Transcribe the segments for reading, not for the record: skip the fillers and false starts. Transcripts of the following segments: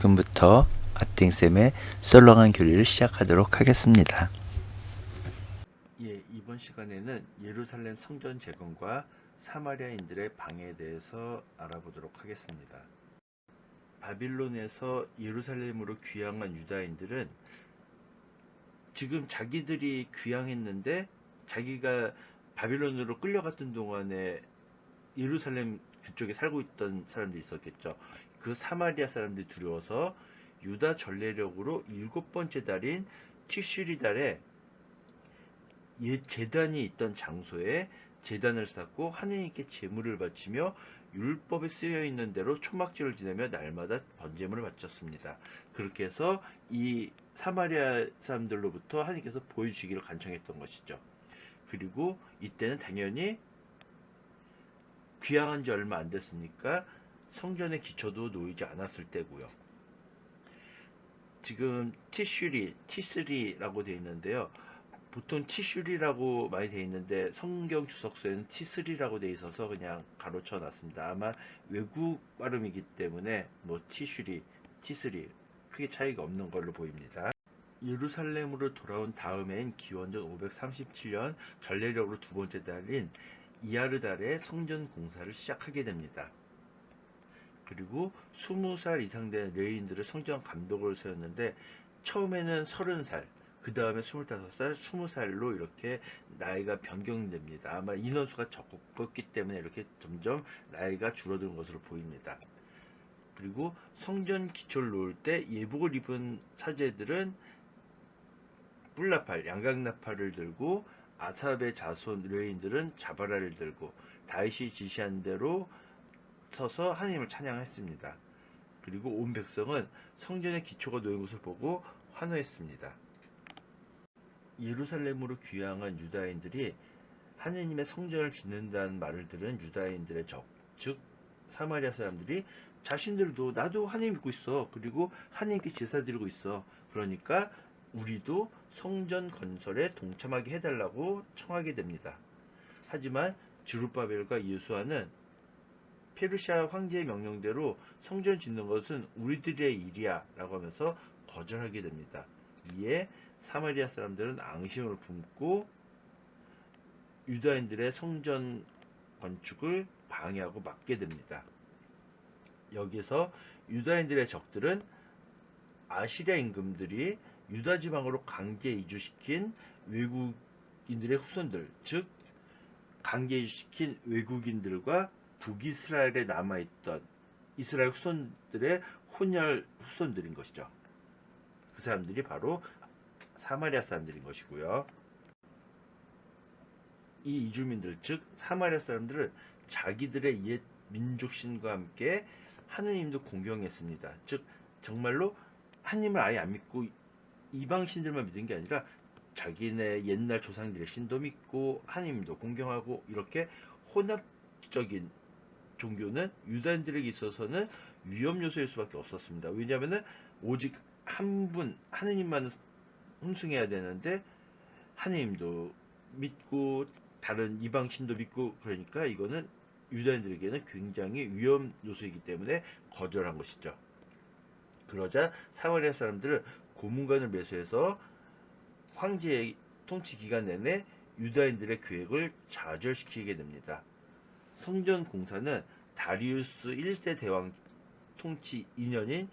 지금부터 아팅쌤의 썰렁한 교리를 시작하도록 하겠습니다. 이번 시간에는 예루살렘 성전 재건과 사마리아인들의 방해에 대해서 알아보도록 하겠습니다. 바빌론에서 예루살렘으로 귀향한 유다인들은 지금 자기들이 귀향했는데 자기가 바빌론으로 끌려갔던 동안에 예루살렘 그쪽에 살고 있던 사람들이 있었겠죠. 그 사마리아 사람들이 두려워서 유다 전례력으로 7번째 달인 티슈리 달에 옛 제단이 있던 장소에 제단을 쌓고 하느님께 제물을 바치며 율법에 쓰여 있는 대로 초막절을 지내며 날마다 번제물을 바쳤습니다. 그렇게 해서 이 사마리아 사람들로부터 하느님께서 보여주시기를 간청했던 것이죠. 그리고 이때는 당연히 귀향한 지 얼마 안 됐으니까 성전의 기초도 놓이지 않았을 때고요. 지금 T3라고 되어 있는데요. 보통 T3라고 많이 되어 있는데 성경 주석서에는 T3라고 되어 있어서 그냥 가로쳐 놨습니다. 아마 외국 발음이기 때문에 뭐 T3, T3 크게 차이가 없는 걸로 보입니다. 예루살렘으로 돌아온 다음엔 기원전 537년 전례력으로 두 번째 달인 이야르달에 성전 공사를 시작하게 됩니다. 그리고 20살 이상 된 레위인들을 성전 감독을 세웠는데 처음에는 30살, 그 다음에 25살, 20살로 이렇게 나이가 변경됩니다. 아마 인원수가 적었기 때문에 이렇게 점점 나이가 줄어드는 것으로 보입니다. 그리고 성전 기초를 놓을 때 예복을 입은 사제들은 뿔나팔, 양각나팔을 들고 아삽의 자손 레위인들은 자바라를 들고 다윗이 지시한 대로 서서 하나님을 찬양했습니다. 그리고 온 백성은 성전의 기초가 놓인 것을 보고 환호했습니다. 예루살렘으로 귀향한 유다인들이 하느님의 성전을 짓는다는 말을 들은 유다인들의 적, 즉 사마리아 사람들이 자신들도 나도 하나님 믿고 있어. 그리고 하나님께 제사 드리고 있어. 그러니까 우리도 성전 건설에 동참하게 해달라고 청하게 됩니다. 하지만 주룹바벨과 예수아는 페르시아 황제의 명령대로 성전 짓는 것은 우리들의 일이야 라고 하면서 거절하게 됩니다. 이에 사마리아 사람들은 앙심을 품고 유다인들의 성전 건축을 방해하고 막게 됩니다. 여기서 유다인들의 적들은 아시리아 임금들이 유다 지방으로 강제 이주시킨 외국인들의 후손들, 즉 강제 이주시킨 외국인들과 북이스라엘에 남아있던 이스라엘 후손들의 혼혈 후손들인 것이죠. 그 사람들이 바로 사마리아 사람들인 것이고요. 이 이주민들, 즉 사마리아 사람들은 자기들의 옛 민족신과 함께 하느님도 공경했습니다. 즉 정말로 하느님을 아예 안 믿고 이방신들만 믿은 게 아니라 자기네 옛날 조상들의 신도 믿고 하느님도 공경하고 이렇게 혼합적인 종교는 유다인들에게 있어서는 위험 요소일 수밖에 없었습니다. 왜냐하면 오직 한 분 하느님만 흠숭해야 되는데 하느님도 믿고 다른 이방신도 믿고 그러니까 이거는 유다인들에게는 굉장히 위험 요소이기 때문에 거절한 것이죠. 그러자 사마리아 사람들은 고문관을 매수해서 황제의 통치 기간 내내 유다인들의 계획을 좌절시키게 됩니다. 성전 공사는 다리우스 1세 대왕 통치 2년인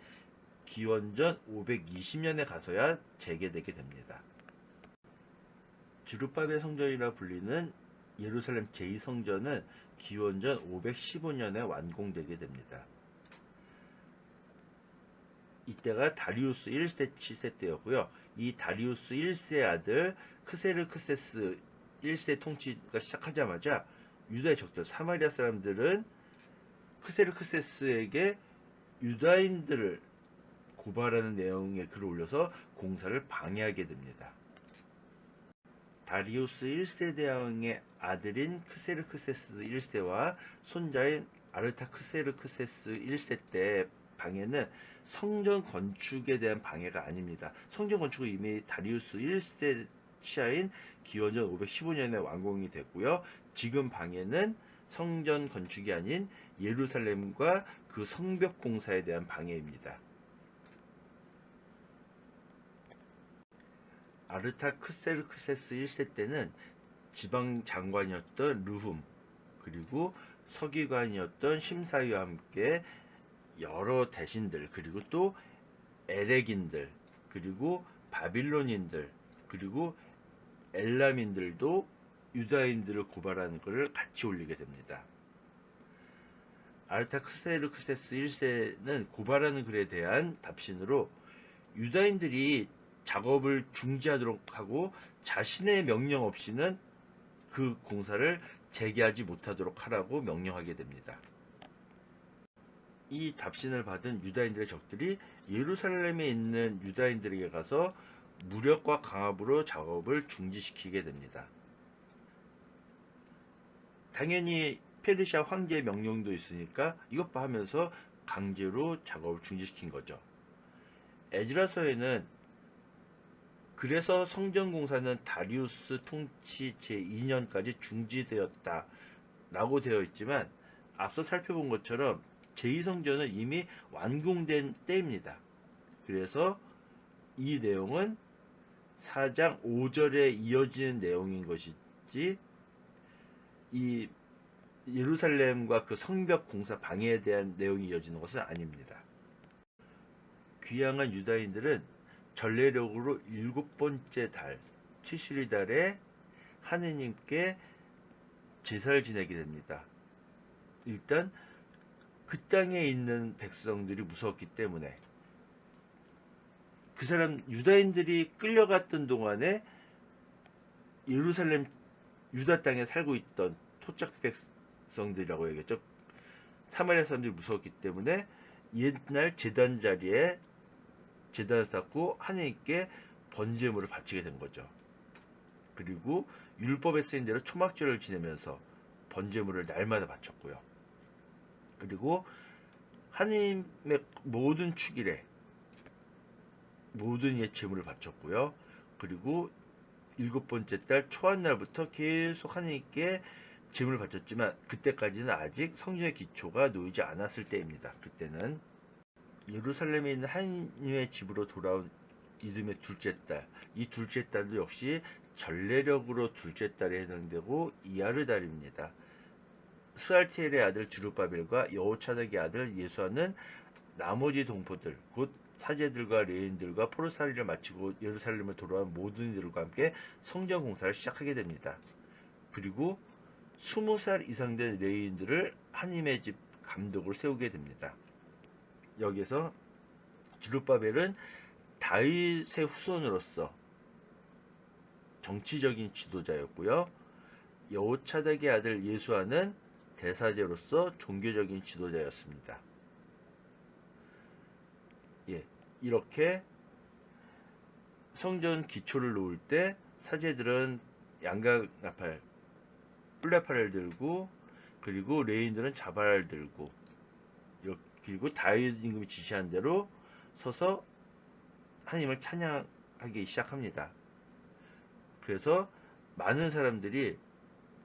기원전 520년에 가서야 재개되게 됩니다. 주룹바벨 성전이라 불리는 예루살렘 제2성전은 기원전 515년에 완공되게 됩니다. 이때가 다리우스 1세 치세 때였고요. 이 다리우스 1세의 아들 크세르크세스 1세 통치가 시작하자마자 유다의 적들 사마리아 사람들은 크세르크세스에게 유다인들을 고발하는 내용의 글을 올려서 공사를 방해하게 됩니다. 다리우스 1세 대왕의 아들인 크세르크세스 1세와 손자인 아르타크세르크세스 1세 때 방해는 성전 건축에 대한 방해가 아닙니다. 성전 건축은 이미 다리우스 1세 시하인 기원전 515년에 완공이 됐고요. 지금 방해는 성전 건축이 아닌 예루살렘과 그 성벽 공사에 대한 방해입니다. 아르타크세르크세스 1세 때는 지방 장관이었던 르훔, 그리고 서기관이었던 심사위와 함께 여러 대신들, 그리고 또 에렉인들, 그리고 바빌론인들, 그리고 엘람인들도 유다인들을 고발하는 것을 같이 올리게 됩니다. 아르타크세르크세스 1세는 고발하는 글에 대한 답신으로 유다인들이 작업을 중지하도록 하고 자신의 명령 없이는 그 공사를 재개하지 못하도록 하라고 명령하게 됩니다. 이 답신을 받은 유다인들의 적들이 예루살렘에 있는 유다인들에게 가서 무력과 강압으로 작업을 중지시키게 됩니다. 당연히 페르시아 황제의 명령도 있으니까 이것 봐 하면서 강제로 작업을 중지시킨 거죠. 에즈라서에는 그래서 성전 공사는 다리우스 통치 제2년까지 중지되었다 라고 되어 있지만 앞서 살펴본 것처럼 제2성전은 이미 완공된 때입니다. 그래서 이 내용은 4장 5절에 이어지는 내용인 것이지 이 예루살렘과 그 성벽 공사 방해에 대한 내용이 이어지는 것은 아닙니다. 귀향한 유다인들은 전례력으로 7번째 달, 치슈리 달에 하느님께 제사를 지내게 됩니다. 일단 그 땅에 있는 백성들이 무서웠기 때문에 그 사람 유다인들이 끌려갔던 동안에 예루살렘 유다 땅에 살고 있던 토착 백성들이라고 얘기했죠. 사마리아 사람들이 무서웠기 때문에 옛날 제단 자리에 제단을 쌓고 하나님께 번제물을 바치게 된 거죠. 그리고 율법에 쓰인 대로 초막절을 지내면서 번제물을 날마다 바쳤고요. 그리고 하나님의 모든 축일에 모든 예체물을 바쳤고요. 그리고 7번째 달 초한날부터 계속 하나님께 제물을 바쳤지만 그때까지는 아직 성전의 기초가 놓이지 않았을 때입니다. 그때는 예루살렘에 있는 하나님의 집으로 돌아온 이듬해 둘째 달, 이 둘째 달도 역시 전례력으로 둘째 달에 해당되고 이하르달입니다. 스알티엘의 아들 주룹바벨과 여호차닥의 아들 예수아는 나머지 동포들, 곧 사제들과 레인들과 포르살이를 마치고 예루살렘을 돌아온 모든 이들과 함께 성전 공사를 시작하게 됩니다. 그리고 20살 이상 된 레인들을 하나님의 집 감독으로 세우게 됩니다. 여기서 주룹바벨은 다윗의 후손으로서 정치적인 지도자였고요. 여호차닥의 아들 예수아는 대사제로서 종교적인 지도자였습니다. 이렇게 성전 기초를 놓을 때 사제들은 양각 나팔, 뿔나팔을 들고 그리고 레인들은 자발을 들고 그리고 다윗 임금이 지시한 대로 서서 하나님을 찬양하기 시작합니다. 그래서 많은 사람들이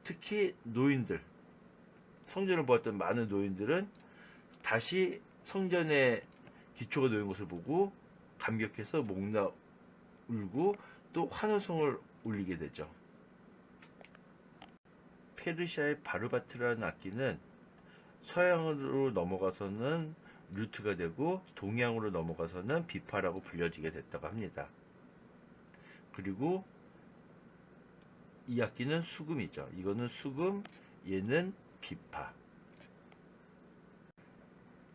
특히 노인들, 성전을 보았던 많은 노인들은 다시 성전의 기초가 놓인 것을 보고 감격해서 목나 울고 또 환호성을 울리게 되죠. 페르시아의 바르바트라는 악기는 서양으로 넘어가서는 루트가 되고 동양으로 넘어가서는 비파라고 불려지게 됐다고 합니다. 그리고 이 악기는 수금이죠. 이거는 수금, 얘는 비파.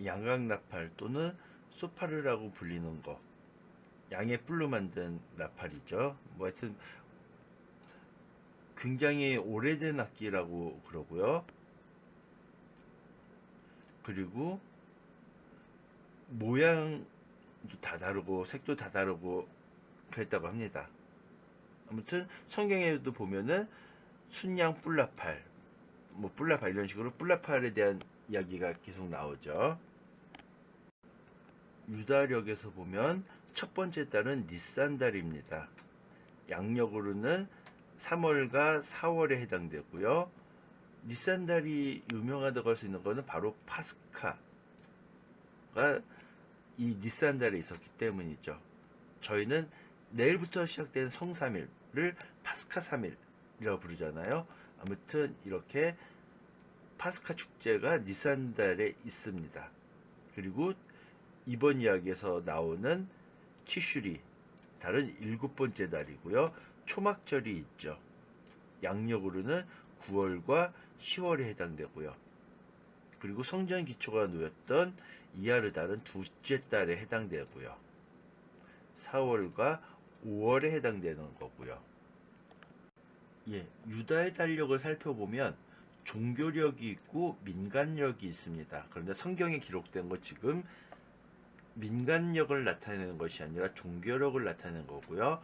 양각나팔 또는 소파르라고 불리는 거, 양의 뿔로 만든 나팔이죠. 하여튼 굉장히 오래된 악기라고 그러고요. 그리고 모양도 다 다르고 색도 다 다르고 그랬다고 합니다. 아무튼 성경에도 보면은 순양 뿔나팔, 뿔나팔 이런 식으로 뿔나팔에 대한 이야기가 계속 나오죠. 유다력에서 보면 첫 번째 달은 니산달입니다. 양력으로는 3월과 4월에 해당되고요. 니산달이 유명하다고 할 수 있는 것은 바로 파스카가 이 니산달에 있었기 때문이죠. 저희는 내일부터 시작되는 성삼일을 파스카 3일이라고 부르잖아요. 아무튼 이렇게 파스카 축제가 니산 달에 있습니다. 그리고 이번 이야기에서 나오는 티슈리 달은 7번째 달이고요. 초막절이 있죠. 양력으로는 9월과 10월에 해당되고요. 그리고 성전 기초가 놓였던 이하르 달은 둘째 달에 해당되고요. 4월과 5월에 해당되는 거고요. 유다의 달력을 살펴보면 종교력이 있고 민간력이 있습니다. 그런데 성경에 기록된 거 지금 민간력을 나타내는 것이 아니라 종교력을 나타내는 거고요.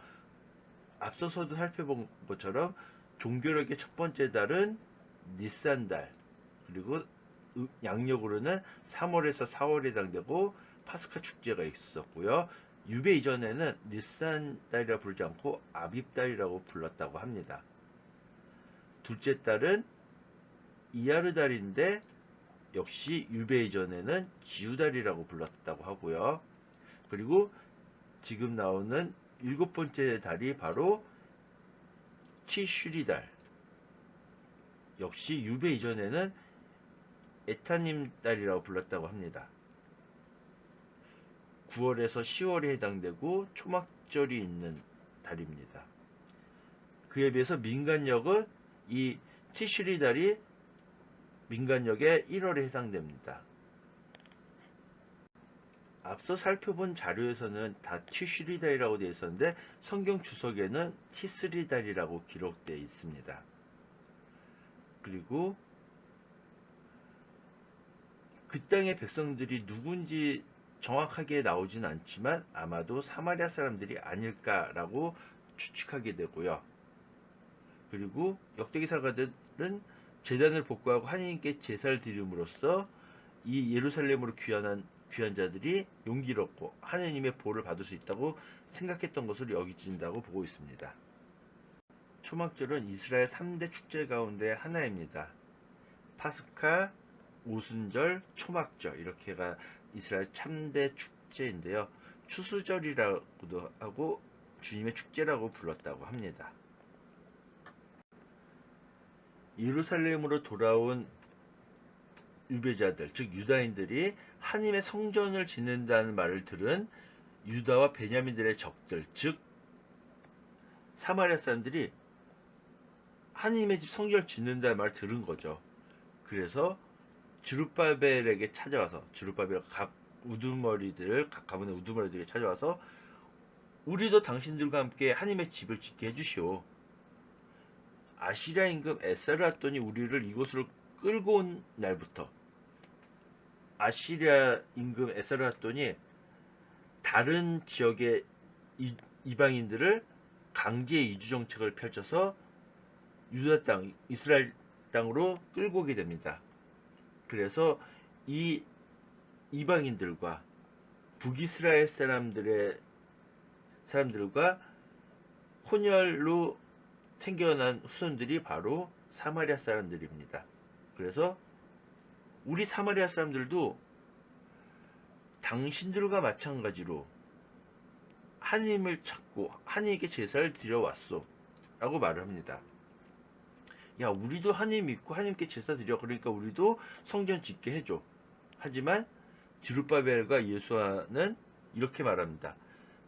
앞서서도 살펴본 것처럼 종교력의 첫 번째 달은 니산달, 그리고 양력으로는 3월에서 4월에 해당되고 파스카 축제가 있었고요. 유배 이전에는 니산달이라 부르지 않고 아빕달이라고 불렀다고 합니다. 둘째 달은 이하르달인데 역시 유배 이전에는 지우달이라고 불렀다고 하고요. 그리고 지금 나오는 7번째 달이 바로 티슈리달, 역시 유배 이전에는 에타님 달이라고 불렀다고 합니다. 9월에서 10월에 해당되고 초막절이 있는 달입니다. 그에 비해서 민간력은 이 티슈리 달이 민간력의 1월에 해당됩니다. 앞서 살펴본 자료에서는 다 티슈리 달이라고 되어 있었는데 성경 주석에는 티스리 달이라고 기록되어 있습니다. 그리고 그 땅의 백성들이 누군지 정확하게 나오진 않지만 아마도 사마리아 사람들이 아닐까라고 추측하게 되고요. 그리고 역대기사가들은 제단을 복구하고 하나님께 제사를 드림으로써 이 예루살렘으로 귀환한 귀환자들이 용기롭고 하나님의 보호를 받을 수 있다고 생각했던 것을 여기진다고 보고 있습니다. 초막절은 이스라엘 3대 축제 가운데 하나입니다. 파스카, 오순절, 초막절 이렇게가 이스라엘 3대 축제인데요. 추수절이라고도 하고 주님의 축제라고 불렀다고 합니다. 예루살렘으로 돌아온 유배자들, 즉 유다인들이 하나님의 성전을 짓는다는 말을 들은 유다와 베냐민들의 적들, 즉 사마리아 사람들이 하나님의 집 성전을 짓는다는 말을 들은 거죠. 그래서 주룹바벨에게 찾아와서 주룹바벨 각 가문의 우두머리들에게 찾아와서 우리도 당신들과 함께 하나님의 집을 짓게 해주시오. 아시리아 임금 에사르핫돈이 우리를 이곳으로 끌고 온 날부터 아시리아 임금 에사르핫돈이 다른 지역의 이방인들을 강제 이주 정책을 펼쳐서 유다 땅, 이스라엘 땅으로 끌고 오게 됩니다. 그래서 이 이방인들과 북이스라엘 사람들과 혼혈로 생겨난 후손들이 바로 사마리아 사람들입니다. 그래서 우리 사마리아 사람들도 당신들과 마찬가지로 하나님을 찾고 하나님께 제사를 드려왔소 라고 말을 합니다. 야, 우리도 하나님 믿고 하나님께 제사 드려. 그러니까 우리도 성전 짓게 해줘. 하지만 지룹바벨과 예수아는 이렇게 말합니다.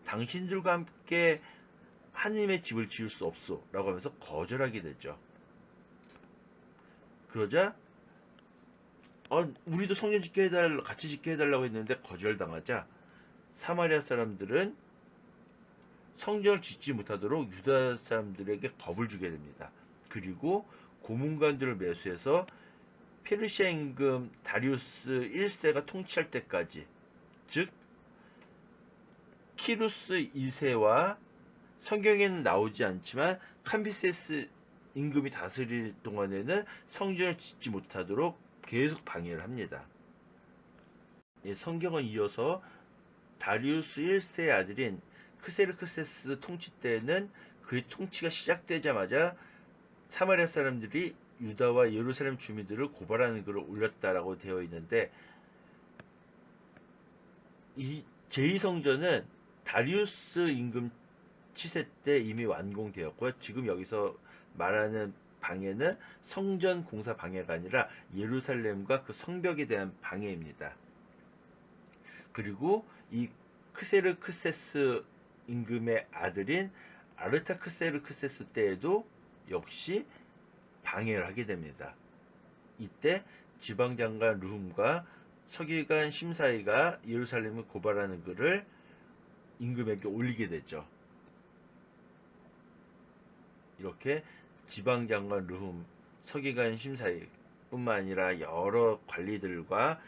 당신들과 함께 하나님의 집을 지을 수 없소 라고 하면서 거절하게 되죠. 그러자 우리도 성전 짓게 해달라고, 같이 짓게 해달라고 했는데 거절당하자 사마리아 사람들은 성전을 짓지 못하도록 유다 사람들에게 겁을 주게 됩니다. 그리고 고문관들을 매수해서 페르시아 임금 다리우스 1세가 통치할 때까지, 즉 키루스 2세와 성경에는 나오지 않지만 캄비세스 임금이 다스릴 동안에는 성전을 짓지 못하도록 계속 방해를 합니다. 성경은 이어서 다리우스 1세의 아들인 크세르크세스 통치 때에는 그의 통치가 시작되자마자 사마리아 사람들이 유다와 예루살렘 주민들을 고발하는 글을 올렸다라고 되어 있는데, 이 제2성전은 다리우스 임금 7세 때 이미 완공되었고요. 지금 여기서 말하는 방해는 성전 공사 방해가 아니라 예루살렘과 그 성벽에 대한 방해입니다. 그리고 이 크세르크세스 임금의 아들인 아르타크세르크세스 때에도 역시 방해를 하게 됩니다. 이때 지방장관 르훔과 서기관 심사이가 예루살렘을 고발하는 글을 임금에게 올리게 되죠. 이렇게 지방장관 르훔, 서기관 심사이 뿐만 아니라 여러 관리들과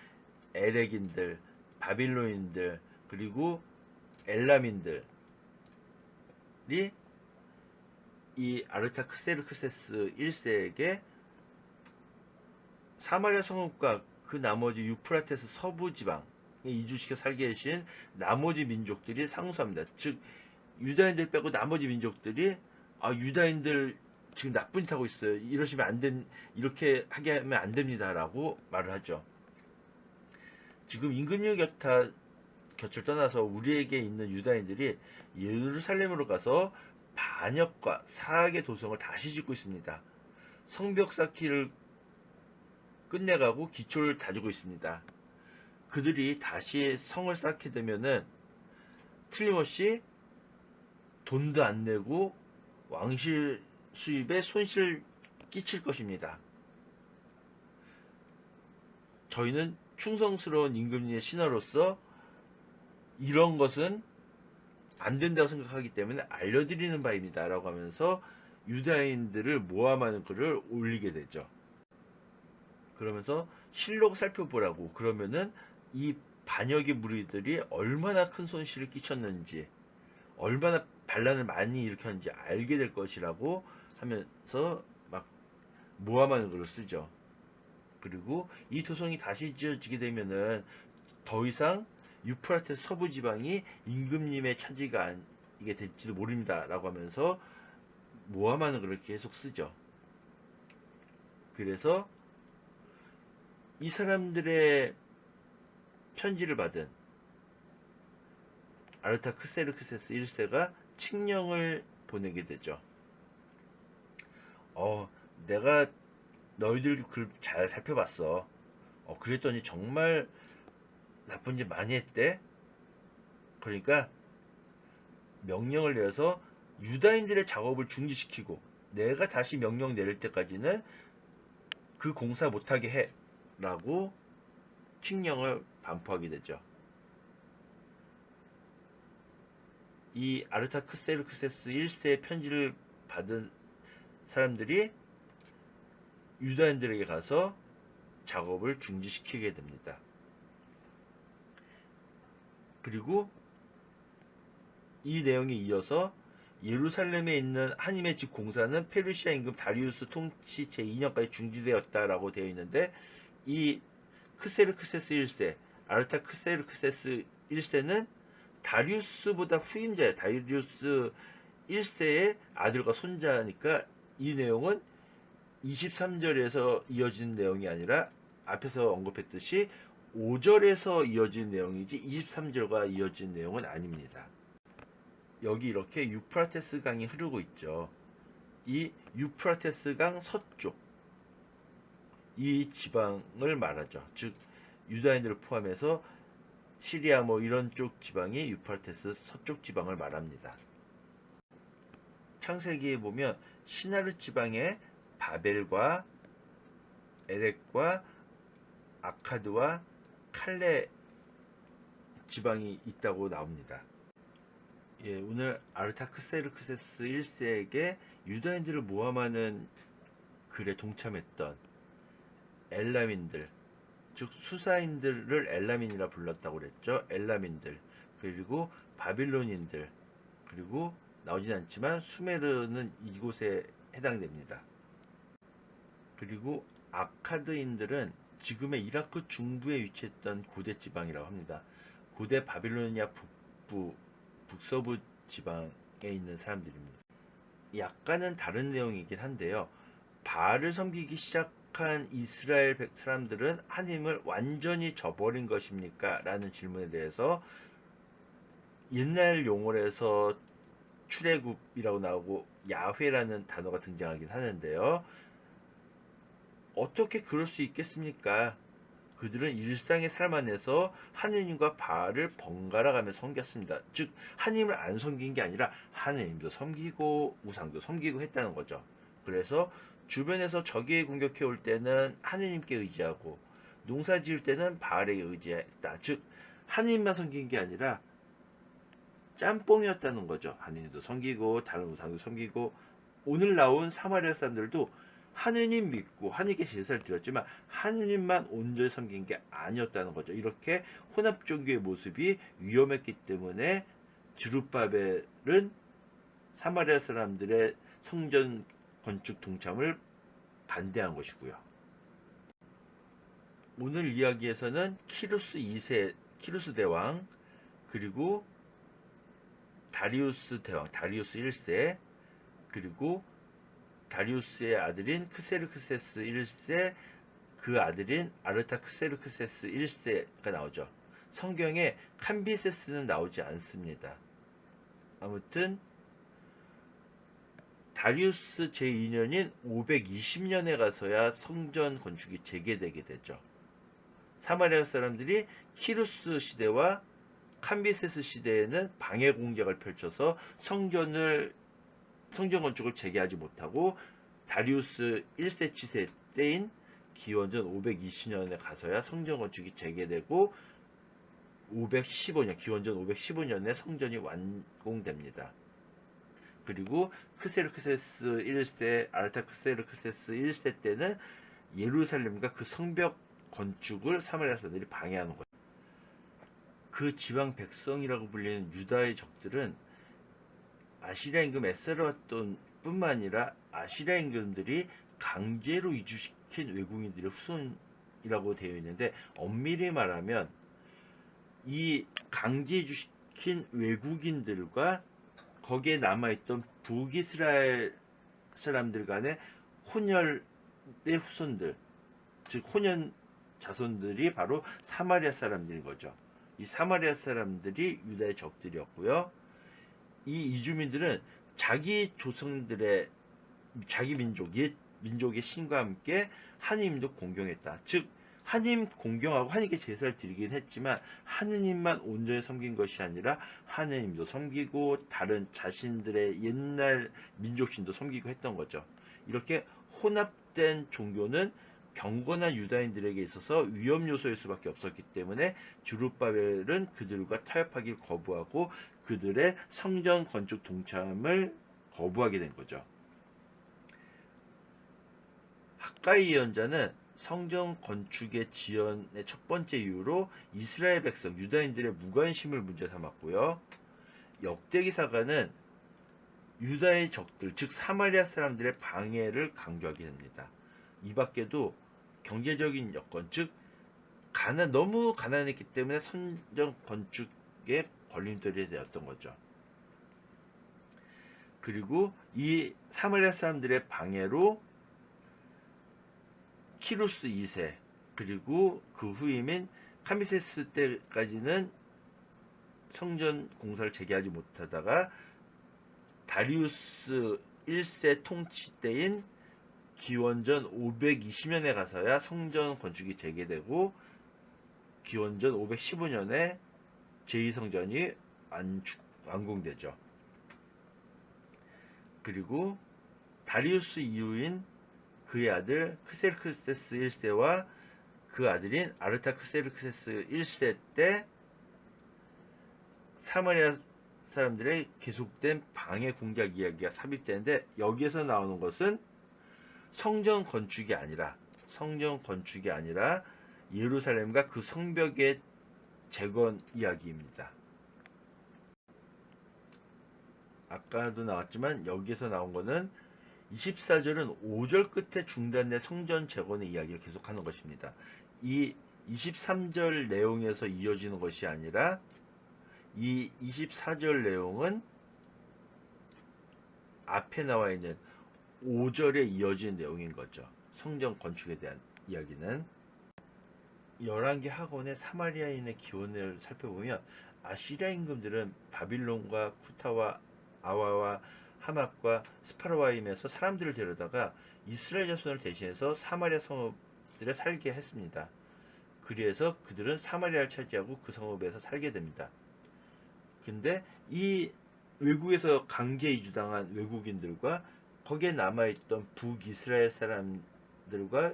에렉인들, 바빌론인들, 그리고 엘람인들이 이 아르타크세르크세스 1세에게 사마리아 성읍과 그 나머지 유프라테스 서부 지방에 이주시켜 살게 하신 나머지 민족들이 상소합니다. 즉 유다인들 빼고 나머지 민족들이 유다인들 지금 나쁜 짓 하고 있어요. 이러시면 안 된, 이렇게 하게 하면 안 됩니다라고 말을 하죠. 지금 임금님 곁을 떠나서 우리에게 있는 유다인들이 예루살렘으로 가서 반역과 사악의 도성을 다시 짓고 있습니다. 성벽 쌓기를 끝내가고 기초를 다지고 있습니다. 그들이 다시 성을 쌓게 되면은 틀림없이 돈도 안 내고 왕실 수입에 손실을 끼칠 것입니다. 저희는 충성스러운 임금님의 신하로서 이런 것은 안 된다고 생각하기 때문에 알려드리는 바입니다. 라고 하면서 유다인들을 모함하는 글을 올리게 되죠. 그러면서 실록 살펴보라고, 그러면은 이 반역의 무리들이 얼마나 큰 손실을 끼쳤는지, 얼마나 반란을 많이 일으켰는지 알게 될 것이라고 하면서 막 모함하는 글을 쓰죠. 그리고 이 도성이 다시 지어지게 되면은 더 이상 유프라테스 서부 지방이 임금님의 차지가 아니게 될지도 모릅니다. 라고 하면서 모함하는 글을 계속 쓰죠. 그래서 이 사람들의 편지를 받은 아르타크세르크세스 1세가 칙령을 보내게 되죠. 내가 너희들 글 잘 살펴봤어. 그랬더니 정말 나쁜 짓 많이 했대. 그러니까 명령을 내려서 유다인들의 작업을 중지시키고 내가 다시 명령 내릴 때까지는 그 공사 못하게 해 라고 칙령을 반포하게 되죠. 이 아르타크세르크세스 1세의 편지를 받은 사람들이 유다인들에게 가서 작업을 중지시키게 됩니다. 그리고 이 내용에 이어서 예루살렘에 있는 하나님의 집 공사는 페르시아 임금 다리우스 통치 제2년까지 중지되었다라고 되어 있는데, 이 크세르크세스 1세, 아르타크세르크세스 1세는 다리우스보다 후임자예요. 다리우스 1세의 아들과 손자니까 이 내용은 23절에서 이어진 내용이 아니라 앞에서 언급했듯이 5절에서 이어진 내용이지 23절과 이어진 내용은 아닙니다. 여기 이렇게 유프라테스 강이 흐르고 있죠. 이 유프라테스 강 서쪽, 이 지방을 말하죠. 즉 유다인들을 포함해서 시리아 이런 쪽 지방이 유프라테스 서쪽 지방을 말합니다. 창세기에 보면 시나르 지방에 바벨과 에렉과 아카드와 칼레 지방이 있다고 나옵니다. 오늘 아르타크세르크세스 1세에게 유다인들을 모함하는 글에 동참했던 엘람인들, 즉 수사인들을 엘람인이라 불렀다고 그랬죠. 엘람인들, 그리고 바빌론인들, 그리고 나오진 않지만 수메르는 이곳에 해당됩니다. 그리고 아카드인들은 지금의 이라크 중부에 위치했던 고대 지방이라고 합니다. 고대 바빌로니아 북서부 지방에 있는 사람들입니다. 약간은 다른 내용이긴 한데요. 바알을 섬기기 시작한 이스라엘 사람들은 하나님을 완전히 저버린 것입니까? 라는 질문에 대해서 옛날 용어로 해서 출애굽이라고 나오고 야훼라는 단어가 등장하긴 하는데요. 어떻게 그럴 수 있겠습니까? 그들은 일상의 삶 안에서 하느님과 바알을 번갈아가며 섬겼습니다. 즉 하느님을 안 섬긴 게 아니라 하느님도 섬기고 우상도 섬기고 했다는 거죠. 그래서 주변에서 적이 공격해 올 때는 하느님께 의지하고 농사 지을 때는 바알에게 의지했다. 즉 하느님만 섬긴 게 아니라 짬뽕이었다는 거죠. 하느님도 섬기고 다른 우상도 섬기고, 오늘 나온 사마리아 사람들도 하느님 믿고 하느님께 제사를 드렸지만 하느님만 온전히 섬긴 게 아니었다는 거죠. 이렇게 혼합 종교의 모습이 위험했기 때문에 주룹바벨은 사마리아 사람들의 성전 건축 동참을 반대한 것이고요. 오늘 이야기에서는 키루스 2세, 키루스 대왕, 그리고 다리우스 대왕, 다리우스 1세, 그리고 다리우스의 아들인 크세르크세스 1세, 그 아들인 아르타크세르크세스 1세가 나오죠. 성경에 캄비세스는 나오지 않습니다. 아무튼 다리우스 제2년인 520년에 가서야 성전 건축이 재개되게 되죠. 사마리아 사람들이 키루스 시대와 캄비세스 시대에는 방해 공작을 펼쳐서 성전 건축을 재개하지 못하고 다리우스 1세 치세 때인 기원전 520년에 가서야 성전 건축이 재개되고 515년, 기원전 515년에 성전이 완공됩니다. 그리고 크세르크세스 1세, 아르타크세르크세스 1세 때는 예루살렘과 그 성벽 건축을 사마리아 사람들이 방해하는 거예요. 그 지방 백성이라고 불리는 유다의 적들은 아시리아 임금 에스라돈 뿐만 아니라 아시리아 임금들이 강제로 이주시킨 외국인들의 후손이라고 되어 있는데, 엄밀히 말하면 이 강제 이주시킨 외국인들과 거기에 남아있던 북이스라엘 사람들 간의 혼혈의 후손들, 즉 혼연 자손들이 바로 사마리아 사람들인 거죠. 이 사마리아 사람들이 유다의 적들이었고요. 이 이주민들은 자기 조상들의, 자기 민족, 옛 민족의 신과 함께 하느님도 공경했다. 즉 하느님 공경하고 하느님께 제사를 드리긴 했지만 하느님만 온전히 섬긴 것이 아니라 하느님도 섬기고 다른 자신들의 옛날 민족신도 섬기고 했던 거죠. 이렇게 혼합된 종교는 경건한 유다인들에게 있어서 위험 요소일 수밖에 없었기 때문에 주룹바벨은 그들과 타협하길 거부하고 그들의 성전 건축 동참을 거부하게 된 거죠. 학가이 예언자는 성전 건축의 지연의 첫 번째 이유로 이스라엘 백성, 유다인들의 무관심을 문제 삼았고요. 역대기사가는 유다의 적들, 즉 사마리아 사람들의 방해를 강조하게 됩니다. 이 밖에도 경제적인 여건, 즉 너무 가난했기 때문에 성전 건축에 걸림돌이 되었던 거죠. 그리고 이 사마리아 사람들의 방해로 키루스 2세, 그리고 그 후임인 카미세스 때까지는 성전 공사를 재개하지 못하다가 다리우스 1세 통치 때인 기원전 520년에 가서야 성전 건축이 재개되고 기원전 515년에 제2성전이 완공되죠. 그리고 다리우스 이후인 그의 아들 크세르크세스 1세와 그 아들인 아르타크세르크세스 1세 때 사마리아 사람들의 계속된 방해 공작 이야기가 삽입되는데, 여기에서 나오는 것은 성전 건축이 아니라 예루살렘과 그 성벽의 재건 이야기입니다. 아까도 나왔지만 여기에서 나온 거는 24절은 5절 끝에 중단된 성전 재건의 이야기를 계속하는 것입니다. 이 23절 내용에서 이어지는 것이 아니라 이 24절 내용은 앞에 나와 있는 5절에 이어진 내용인 거죠. 성전 건축에 대한 이야기는 11개 학원의 사마리아인의 기원을 살펴보면 아시리아 임금들은 바빌론과 쿠타와 아와와 하맛과 스파르와임에서 사람들을 데려다가 이스라엘 자손을 대신해서 사마리아 성읍들에 살게 했습니다. 그리해서 그들은 사마리아를 차지하고 그 성읍에서 살게 됩니다. 근데 이 외국에서 강제 이주당한 외국인들과 거기에 남아있던 북이스라엘 사람들과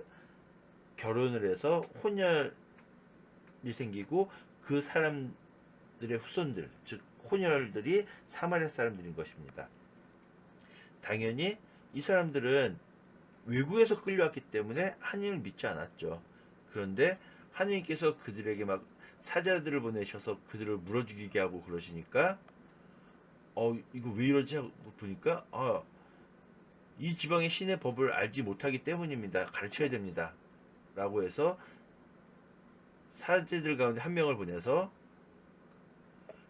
결혼을 해서 혼혈이 생기고 그 사람들의 후손들, 즉 혼혈들이 사마리아 사람들인 것입니다. 당연히 이 사람들은 외국에서 끌려왔기 때문에 하나님을 믿지 않았죠. 그런데 하나님께서 그들에게 막 사자들을 보내셔서 그들을 물어 죽이게 하고 그러시니까 이거 왜 이러지 하고 보니까 이 지방의 신의 법을 알지 못하기 때문입니다. 가르쳐야 됩니다. 라고 해서 사제들 가운데 한 명을 보내서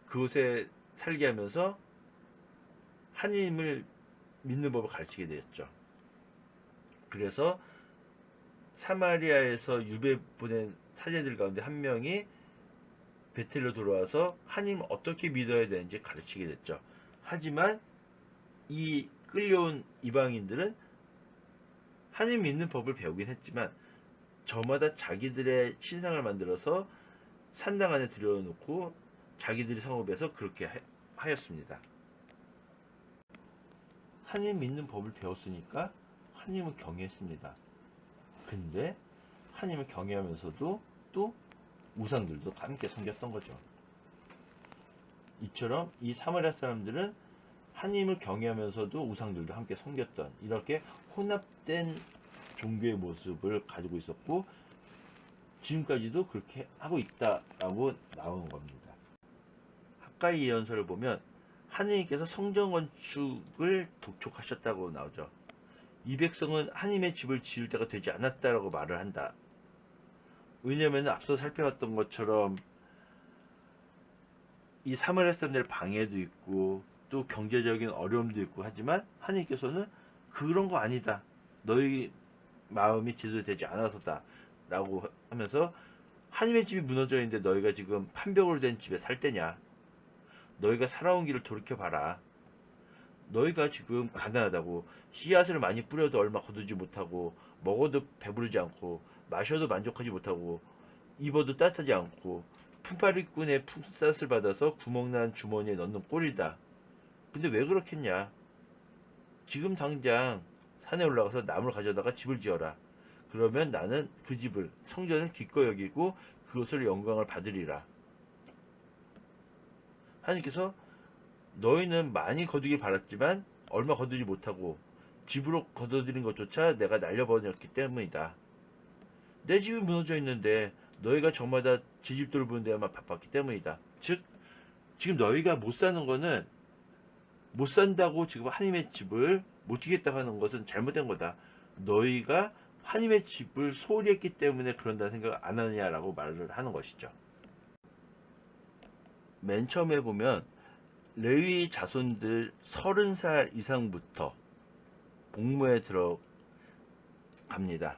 그곳에 살게 하면서 하나님을 믿는 법을 가르치게 되었죠. 그래서 사마리아에서 유배 보낸 사제들 가운데 한 명이 베텔로 돌아와서 하나님을 어떻게 믿어야 되는지 가르치게 됐죠. 하지만 이 끌려온 이방인들은 하나님 믿는 법을 배우긴 했지만 저마다 자기들의 신상을 만들어서 산당 안에 들여놓고 자기들이 성읍에서 그렇게 하였습니다. 하나님 믿는 법을 배웠으니까 하나님을 경외했습니다. 근데 하나님을 경외하면서도 또 우상들도 함께 섬겼던 거죠. 이처럼 이 사마리아 사람들은 하나님을 경외하면서도 우상들도 함께 섬겼던 이렇게 혼합된 종교의 모습을 가지고 있었고 지금까지도 그렇게 하고 있다라고 나오는 겁니다. 학가이 예언서를 보면 하느님께서 성전 건축을 독촉하셨다고 나오죠. 이 백성은 하나님의 집을 지을 때가 되지 않았다라고 말을 한다. 왜냐하면 앞서 살펴봤던 것처럼 이 사마리아 사람들의 방해도 있고 또 경제적인 어려움도 있고 하지만 하나님께서는 그런 거 아니다. 너희 마음이 제대로 되지 않아서다. 라고 하면서 하나님의 집이 무너져 있는데 너희가 지금 판벽으로 된 집에 살 때냐. 너희가 살아온 길을 돌이켜봐라. 너희가 지금 가난하다고 씨앗을 많이 뿌려도 얼마 거두지 못하고 먹어도 배부르지 않고 마셔도 만족하지 못하고 입어도 따뜻하지 않고 품팔이꾼의 품삯을 받아서 구멍난 주머니에 넣는 꼴이다. 근데 왜 그렇겠냐? 지금 당장 산에 올라가서 나무를 가져다가 집을 지어라. 그러면 나는 그 집을 성전을 기꺼이 여기고 그것을 영광을 받으리라. 하나님께서 너희는 많이 거두길 바랐지만 얼마 거두지 못하고 집으로 거둬들인 것조차 내가 날려버렸기 때문이다. 내 집이 무너져 있는데 너희가 저마다 제 집 돌보는 데만 바빴기 때문이다. 즉 지금 너희가 못 사는 거는 못 산다고 지금 하나님의 집을 못 지겠다고 하는 것은 잘못된 거다. 너희가 하나님의 집을 소홀히 했기 때문에 그런다는 생각을 안 하느냐라고 말을 하는 것이죠. 맨 처음에 보면 레위 자손들 30살 이상부터 복무에 들어갑니다.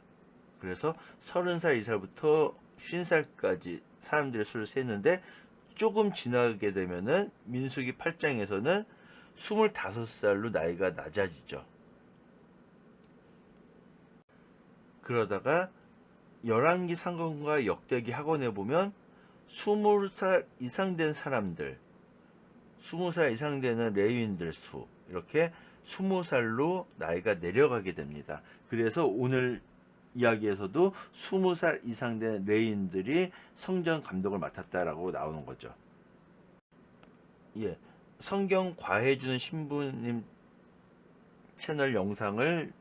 그래서 30살 이상부터 50살까지 사람들의 수를 세는데 조금 지나게 되면은 민수기 8장에서는 25살로 나이가 낮아지죠. 그러다가 열왕기 상관과 역대기 학원에 보면 20살 이상 된 사람들, 20살 이상 되는 레위인들 수, 이렇게 20살로 나이가 내려가게 됩니다. 그래서 오늘 이야기에서도 20살 이상 된 레위인들이 성전 감독을 맡았다라고 나오는 거죠. 예, 성경 과해주는 신부님 채널 영상을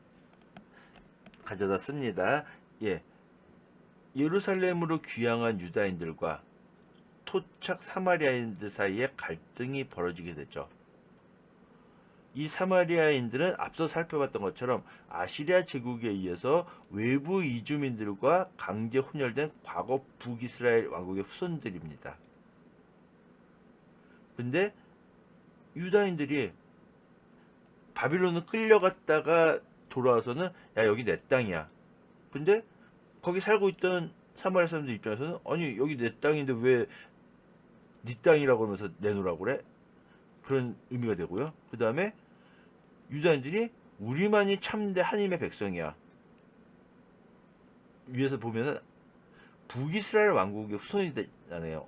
가져다 씁니다. 예, 예루살렘으로 귀향한 유다인들과 토착 사마리아인들 사이에 갈등이 벌어지게 되죠. 이 사마리아인들은 앞서 살펴봤던 것처럼 아시리아 제국에 의해서 외부 이주민들과 강제 혼혈된 과거 북이스라엘 왕국의 후손들입니다. 근데 유다인들이 바빌론을 끌려갔다가 돌아와서는 야 여기 내 땅이야. 근데 거기 살고 있던 사마리아 사람들 입장에서는 아니 여기 내 땅인데 왜 네 땅이라고 하면서 내놓으라고 그래? 그런 의미가 되고요. 그 다음에 유다인들이 우리만이 참된 하나님의 백성이야. 위에서 보면은 북이스라엘 왕국의 후손이 되잖아요.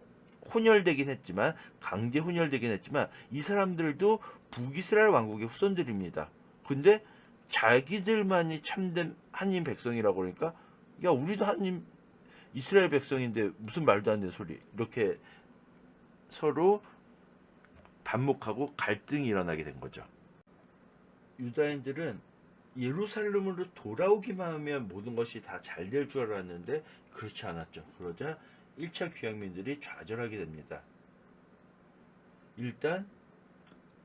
혼혈되긴 했지만, 강제 혼혈되긴 했지만 이 사람들도 북이스라엘 왕국의 후손들입니다. 근데 자기들만이 참된 하나님 백성이라고 그러니까, 야 우리도 하나님 이스라엘 백성인데 무슨 말도 안 되는 소리, 이렇게 서로 반목하고 갈등이 일어나게 된 거죠. 유다인들은 예루살렘으로 돌아오기만 하면 모든 것이 다 잘 될 줄 알았는데 그렇지 않았죠. 그러자 1차 귀향민들이 좌절하게 됩니다. 일단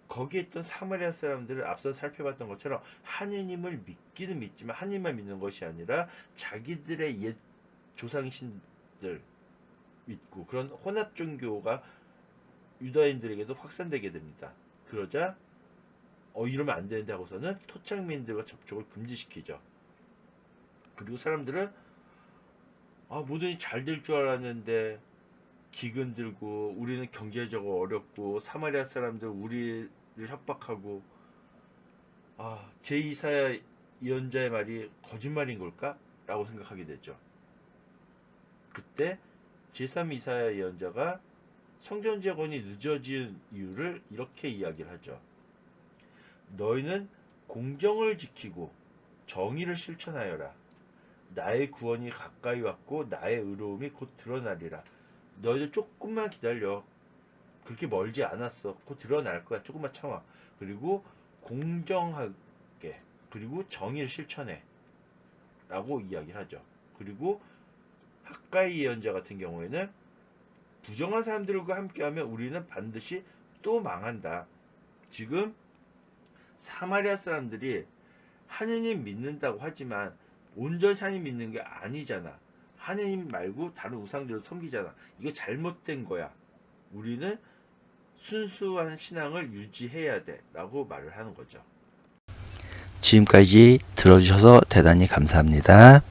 거기에 있던 사마리아 사람들을 앞서 살펴봤던 것처럼 하느님을 믿기는 믿지만 하느님만 믿는 것이 아니라 자기들의 옛 조상신들 믿고, 그런 혼합 종교가 유다인들에게도 확산되게 됩니다. 그러자 이러면 안 되는데 하고서는 토착민들과 접촉을 금지시키죠. 그리고 사람들은 모든 일이 잘 될 줄 알았는데 기근 들고, 우리는 경제적으로 어렵고 사마리아 사람들 우리를 협박하고, 제2사야 예언자의 말이 거짓말인 걸까? 라고 생각하게 되죠. 그때 제3이사야 예언자가 성전 재건이 늦어진 이유를 이렇게 이야기를 하죠. 너희는 공정을 지키고 정의를 실천하여라. 나의 구원이 가까이 왔고 나의 의로움이 곧 드러나리라. 너희들 조금만 기다려. 그렇게 멀지 않았어. 곧 드러날 거야. 조금만 참아. 그리고 공정하게, 그리고 정의를 실천해 라고 이야기를 하죠. 그리고 학가이 예언자 같은 경우에는 부정한 사람들과 함께하면 우리는 반드시 또 망한다. 지금 사마리아 사람들이 하느님 믿는다고 하지만 온전히 하느님 믿는 게 아니잖아. 하느님 말고 다른 우상들을 섬기잖아. 이거 잘못된 거야. 우리는 순수한 신앙을 유지해야 돼 라고 말을 하는 거죠. 지금까지 들어주셔서 대단히 감사합니다.